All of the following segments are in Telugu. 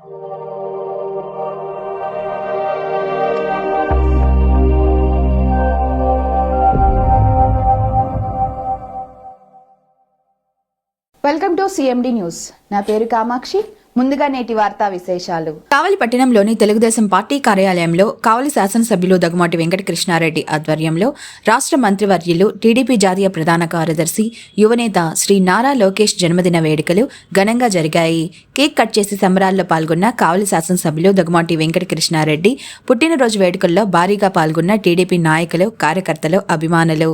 Welcome to CMD news. నా పేరు కామాక్షి. ముందుగా నేటి వార్తా విశేషాలు. కావలి పట్టణంలోని తెలుగుదేశం పార్టీ కార్యాలయంలో కావలి శాసనసభ్యులు దగ్గుమాటి వెంకటకృష్ణారెడ్డి ఆధ్వర్యంలో రాష్ట్ర మంత్రివర్యులు టీడీపీ జాతీయ ప్రధాన కార్యదర్శి యువనేత శ్రీ నారా లోకేష్ జన్మదిన వేడుకలు ఘనంగా జరిగాయి. కేక్ కట్ చేసి సంబరాల్లో పాల్గొన్న కావలి శాసనసభ్యులు దగ్గుమాటి వెంకటకృష్ణారెడ్డి పుట్టినరోజు వేడుకల్లో భారీగా పాల్గొన్న టీడీపీ నాయకులు, కార్యకర్తలు, అభిమానులు.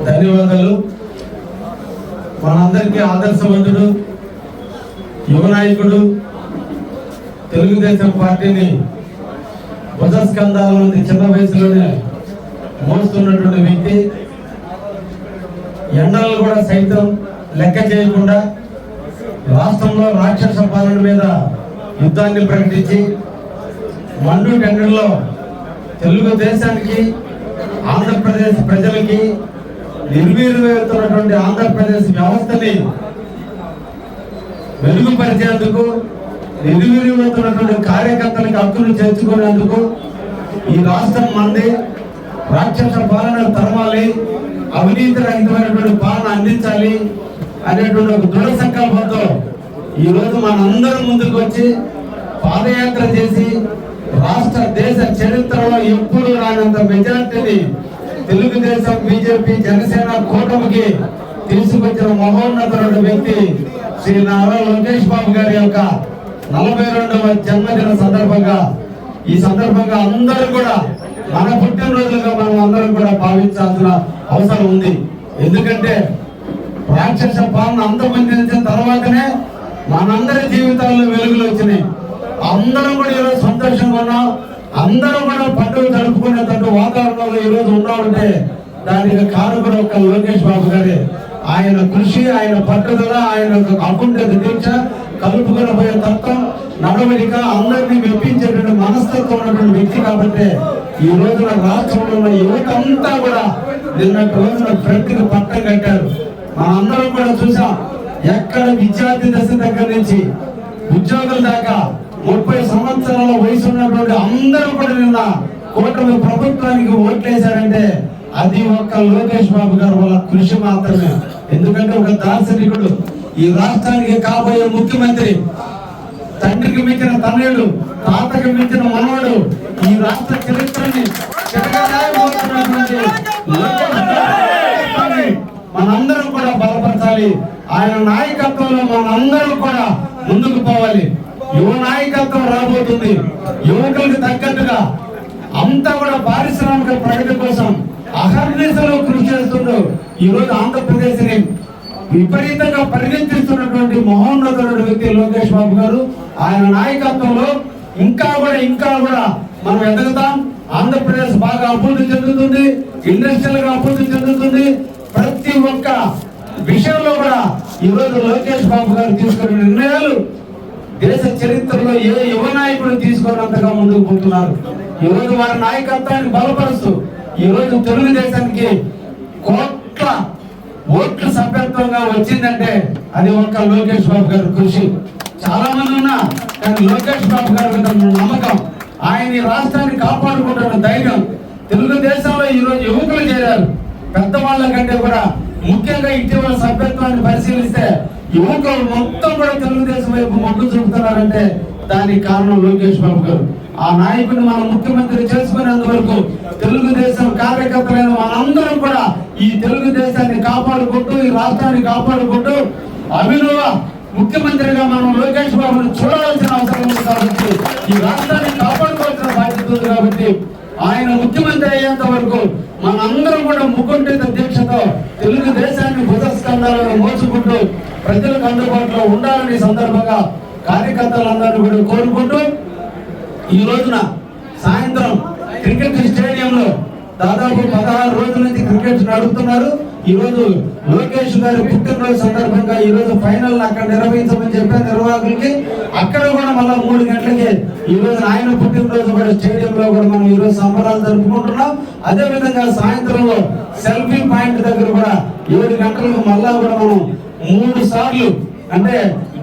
ధన్యవాదాలు. మనందరికీ ఆదర్శవంతుడు, యువ నాయకుడు, తెలుగుదేశం పార్టీని భుజస్కంధాల నుండి చిన్న వయసులోనే మోస్తున్నటువంటి వ్యక్తి, ఎండలు కూడా సైతం లెక్క చేయకుండా రాష్ట్రంలో రాక్షస పాలన మీద యుద్ధాన్ని ప్రకటించి మండు టెండర్లో తెలుగుదేశానికి, ఆంధ్రప్రదేశ్ ప్రజలకి నిర్వీర్యమవుతున్నటువంటి ఆంధ్రప్రదేశ్ వ్యవస్థని మెరుగుపరిచేందుకు, నిర్వీర్యమవుతున్నటువంటి కార్యకర్తలకు హక్కులు చేర్చుకునేందుకు ఈ రాష్ట్రం మంది రాక్షస పాలన తరమాలి, అవినీతి రహితమైనటువంటి పాలన అందించాలి అనేటువంటి ఒక దృఢ సంకల్పంతో ఈరోజు మనందరం ముందుకు వచ్చి పాదయాత్ర చేసి రాష్ట్ర దేశ చరిత్రలో ఎప్పుడు రానంత మెజార్టీని తెలుగుదేశం, బీజేపీ, జనసేన కూటమికి తీసుకొచ్చిన మహోన్నతుడు వ్యక్తి శ్రీ నారా లోకేష్ బాబు గారి యొక్క 42వ జన్మదిన సందర్భంగా ఈ సందర్భంగా అందరూ కూడా మన పుట్టినరోజులుగా మనం అందరం కూడా భావించాల్సిన అవసరం ఉంది. ఎందుకంటే రాక్షస పాలన అంతమందించిన తర్వాతనే మనందరి జీవితాల్లో వెలుగులు వచ్చినాయి. అందరం కూడా ఈరోజు సంతోషంగా ఉన్నాం. అందరూ కూడా పండుగ జరుపుకునేటట్టు వాతావరణంలో ఈరోజు ఉన్నామంటే దానికి కారణం ఒక లోకేష్ బాబు గారే. ఆయన కృషి, ఆయన పట్టుదల, ఆయన అకుంఠ దీక్ష, కలుపుకొని పోయే తత్వం, నడవడిక, అందరినీ మెప్పించేటువంటి మనస్తత్వం ఉన్నటువంటి వ్యక్తి కాబట్టి ఈ రోజున రాష్ట్రంలో ఉన్న యువత అంతా కూడా నిన్నటి రోజున ఫ్రంట్కి పట్టం కట్టారు. మనందరం కూడా చూసాం. ఎక్కడ విద్యార్థి దశ దగ్గర నుంచి ఉద్యోగుల దాకా 30 సంవత్సరాల వయసు ఉన్నటువంటి అందరూ కూడా నిన్న కూటమి ప్రభుత్వానికి ఓట్లేశారంటే అది ఒక్క లోకేష్ బాబు గారు వాళ్ళ కృషి మాత్రమే. ఎందుకంటే ఒక దార్శనికుడు, ఈ రాష్ట్రానికి కాబోయే ముఖ్యమంత్రి, తండ్రికి మించిన తనయుడు, తాతకి మించిన మనవడు, ఈ రాష్ట్ర చరిత్రని మనందరం కూడా బలపరచాలి. ఆయన నాయకత్వంలో మనందరం కూడా ముందుకు పోవాలి. యువ నాయకత్వం రాబోతుంది. యువకులకు తగ్గట్టుగా అంతా కూడా పారిశ్రామిక ప్రగతి కోసం అహర్నిశలో కృషి చేస్తుండ్రు. ఈ రోజు ఆంధ్రప్రదేశ్ ని విపరీతంగా పరిగెత్తిస్తున్నటువంటి మహోన్నతుడు వ్యక్తి లోకేష్ బాబు గారు. ఆయన నాయకత్వంలో ఇంకా కూడా మనం ఎదుగుతాం. ఆంధ్రప్రదేశ్ బాగా అభివృద్ధి చెందుతుంది, ఇండస్ట్రియల్ గా అభివృద్ధి చెందుతుంది. ప్రతి ఒక్క విషయంలో కూడా ఈ రోజు లోకేష్ బాబు గారు తీసుకున్న నిర్ణయాలు దేశ చరిత్రలో ఏ యువ నాయకుడు తీసుకున్నంతగా ముందుకు పోతున్నారు. ఈ రోజు వారి నాయకత్వాన్ని బలపరుస్తూ ఈ రోజు తెలుగుదేశానికి కోట్ల ఓట్ల సభ్యత్వంగా వచ్చిందంటే అది ఒక్క లోకేష్ బాబు గారి కృషి. చాలా మంది ఉన్నా కానీ లోకేష్ బాబు గారి నమ్మకం, ఆయన ఈ రాష్ట్రాన్ని కాపాడుకుంటున్న ధైర్యం. తెలుగుదేశంలో ఈ రోజు యువకులు చేరారు. పెద్దవాళ్ళ కంటే కూడా ముఖ్యంగా ఇటీవల సభ్యత్వాన్ని పరిశీలిస్తే యువకులు మొత్తం కూడా తెలుగుదేశం వైపు మొగ్గు చూపుతున్నారంటే దానికి కారణం లోకేష్ బాబు గారు. ఆ నాయకుడిని మనం ముఖ్యమంత్రి చేసుకునేంత వరకు తెలుగుదేశం కార్యకర్తలైన మనందరం కూడా ఈ తెలుగుదేశాన్ని కాపాడుకుంటూ, ఈ రాష్ట్రాన్ని కాపాడుకుంటూ అభినవ ముఖ్యమంత్రిగా మనం లోకేష్ బాబును చూడాల్సిన అవసరం ఉంది. కాబట్టి ఈ రాష్ట్రాన్ని కాపాడుకోవాల్సిన బాధ్యత ఉంది. కాబట్టి ఆయన ముఖ్యమంత్రి అయ్యేంత వరకు మనందరం కూడా ముకుంఠిత దీక్షతో తెలుగుదేశాన్ని భుజస్కంధాలను మోసుకుంటూ ప్రజలకు అందుబాటులో ఉండాలని సందర్భంగా కార్యకర్తలందరూ కూడా కోరుకుంటూ ఈ రోజున సాయంత్రం క్రికెట్ స్టేడియంలో దాదాపు 16 రోజుల నుంచి క్రికెట్ నడుపుతున్నారు. ఈ రోజు లోకేష్ గారి పుట్టినరోజు సందర్భంగా ఈ రోజు ఫైనల్ అక్కడ నిర్వహించమని చెప్పారు నిర్వాహకులకి. అక్కడ కూడా మళ్ళా 3 గంటలకి ఈ రోజు ఆయన పుట్టినరోజు కూడా స్టేడియంలో కూడా మనం ఈ రోజు సంబరాలు జరుపుకుంటున్నాం. అదే విధంగా సాయంత్రంలో సెల్ఫీ పాయింట్ దగ్గర కూడా 7 గంటలకు మళ్ళా కూడా మనం 3 సార్లు అంటే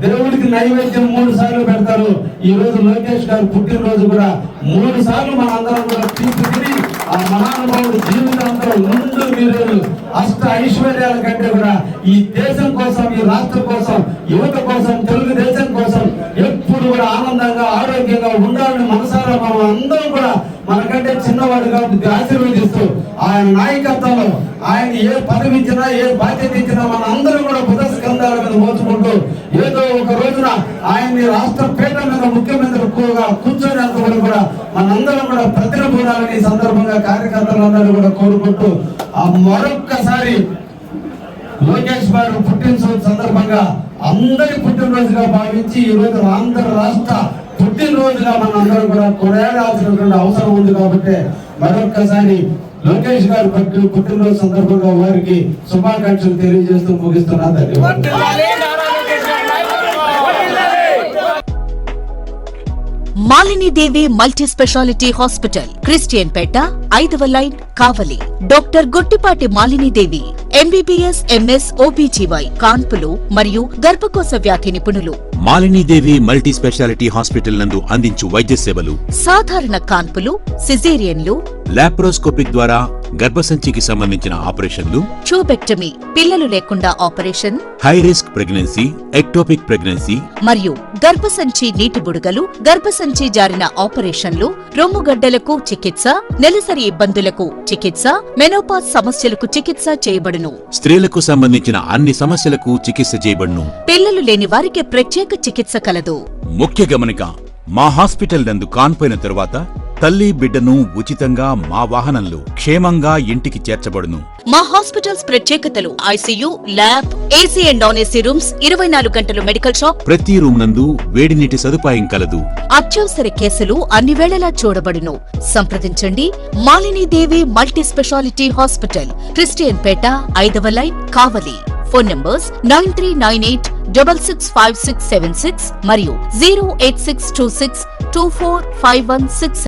దేవుడికి నైవేద్యం 3 సార్లు పెడతారు. ఈ రోజు లోకేష్ గారు పుట్టినరోజు కూడా 3 సార్లు మనందరం కూడా తీసుకుని ఆ మహానుభావుడు జీవితాంతం ముందు మీరు అష్ట ఐశ్వర్యాల కంటే కూడా ఈ దేశం కోసం, ఈ రాష్ట్రం కోసం, యువత కోసం, తెలుగుదేశం కోసం ఎప్పుడు కూడా ఆనందంగా ఆరోగ్యంగా ఉండాలని మనసారా మనం అందరం కూడా మనకంటే చిన్నవాడు కాబట్టి ఆశీర్వదిస్తూ ఆయన నాయకత్వంలో ఆయన ఏ పదవి ఇచ్చినా, ఏ బాధ్యత ఇచ్చినా మన అందరం కూడా బుధస్కంధాల మీద మోచుకుంటూ ఏదో ఒక రోజున ఆయన్ని రాష్ట్ర పీఠ మీద ముఖ్యమంత్రి కూర్చోనేంత వరకు కూడా మనందరం కూడా ప్రతిన పొందాలని ఈ సందర్భంగా కార్యకర్తలందరూ కూడా కోరుకుంటూ ఆ మరొక్క మరొక్కసారి లోకేష్ గారు పుట్టినరోజు సందర్భంగా అందరి పుట్టినరోజుగా భావించి ఈ రోజు ఆంధ్ర రాష్ట్ర పుట్టినరోజుగా మన అందరూ కూడా కొనియాడాల్సినటువంటి అవసరం ఉంది కాబట్టి మరొక్కసారి లోకేష్ గారు పుట్టినరోజు సందర్భంగా వారికి శుభాకాంక్షలు తెలియజేస్తూ ముగిస్తున్నా. ధన్యవాదాలు. Malinidevi multi speciality hospital, Christian Peta, 5వ line, Kavali. Doctor Gottipati Malinidevi, MBBS, MS, OBGY, కాన్పులు మరియు గర్భకోశ వ్యాధి నిపుణులు. మాలినీదేవి మల్టీ స్పెషాలిటీ హాస్పిటల్ నందు అందించు వైద్య సేవలు: సాధారణ కాన్పులు, సిజేరియన్లు, లాప్రోస్కోపిక్ ద్వారా గర్భసంచికి సంబంధించిన ఆపరేషన్లు, ట్యూబెక్టమీ, పిల్లలు లేకుండా operation, high risk pregnancy, ectopic pregnancy మరియు గర్భసంచి నీటి బుడగలు, గర్భసంచి జారిన ఆపరేషన్లు, రొమ్ముగడ్డలకు చికిత్స, నెలసరి ఇబ్బందులకు చికిత్స, మెనోపాజ్ సమస్యలకు చికిత్స చేయబడును. స్త్రీలకు సంబంధించిన అన్ని సమస్యలకు చికిత్స చేయబడును. పిల్లలు లేని వారికి ప్రత్యేక చికిత్స కలదు. ముఖ్య గమనిక: మా హాస్పిటల్ నందు కాన్పోయిన తరువాత తల్లి బిడ్డను ఉచితంగా మా వాహనంలో క్షేమంగా ఇంటికి చేర్చబడును. మా హాస్పిటల్స్ ప్రత్యేకతలు: ICU, lab, AC and non AC rooms, 24 గంటలు మెడికల్ షాప్, ప్రతి రూమ్ నందు వేడి నీటి సదుపాయం కలదు. అత్యవసర కేసులు అన్ని వేళలా చూడబడును. సంప్రదించండి. Malinidevi multi speciality hospital, Christian Peta, 5వ లైన్, కావలి. ఫోన్ నంబర్స్ 9398665676 మరియు 08626245166.